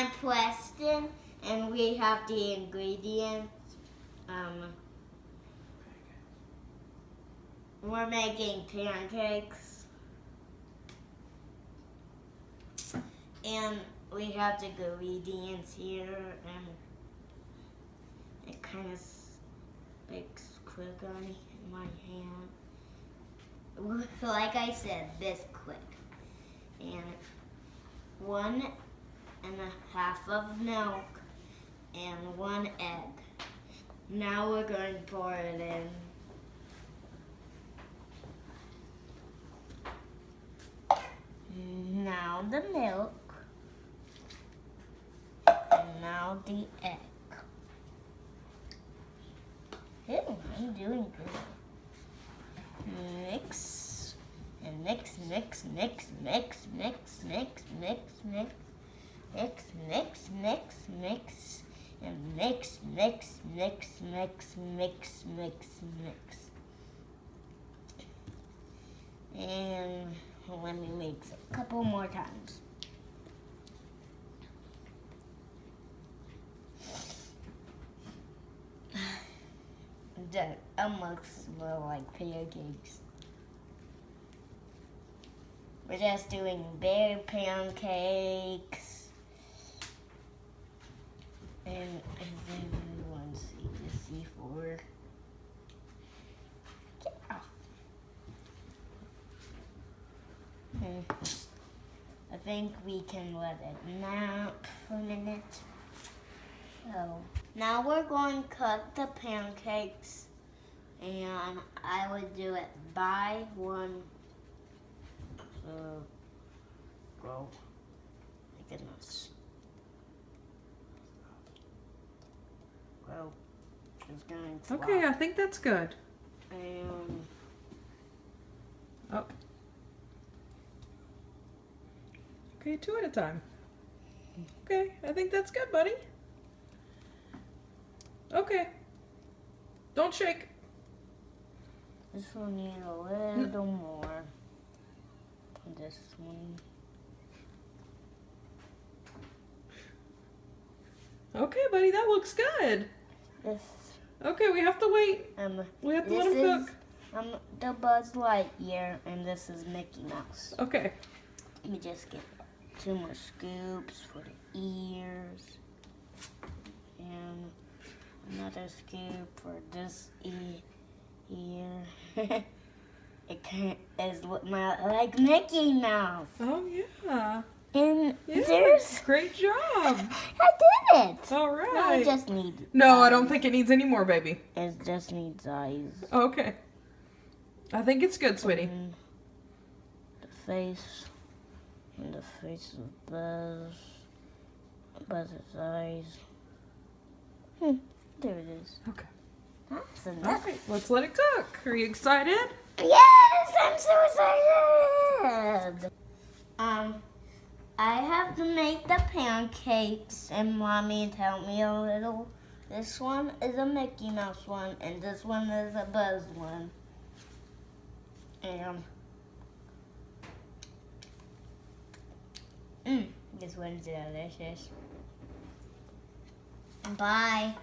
I'm Preston, and we have the ingredients. We're making pancakes, and we have the ingredients here, and it kind of makes quick on my hand. Like I said, this quick. And 1.5 of milk and 1 egg. Now we're going to pour it in. Now the milk. And now the egg. Ew, I'm doing good. Mix. And mix, mix, mix, mix, mix, mix, mix, mix. Mix, mix, mix, mix. And mix, mix, mix, mix, mix, mix, mix. And let me mix a couple more times. That almost smell like pancakes. We're just doing bare pancakes. And if everyone see the C4. Get off. I think we can let it nap for a minute. So now we're going to cut the pancakes, and I would do it by one. So go. My goodness. Well, it's going to Okay, I think that's good. And oh. Okay, 2 at a time. Okay, I think that's good, buddy. Okay. Don't shake. this one need a little more. This one. Okay, buddy, that looks good. This. Okay, we have to wait. We have to let him cook. The Buzz Lightyear, and this is Mickey Mouse. Okay. Let me just get 2 more scoops for the ears. And another scoop for this ear. It is like Mickey Mouse. Oh, yeah. And Yeah, there's... great job. I did it. All right. Now I just need... No, I don't think it needs any more, baby. It just needs eyes. Okay. I think it's good, sweetie. And the face. And the face of Buzz. Buzz's eyes. There it is. Okay. That's All enough. right, let's let it cook. Are you excited? Yes, I'm so excited. I have to make the pancakes, and Mommy tell me a little. This one is a Mickey Mouse one, and this one is a Buzz one. And this one's delicious. Bye.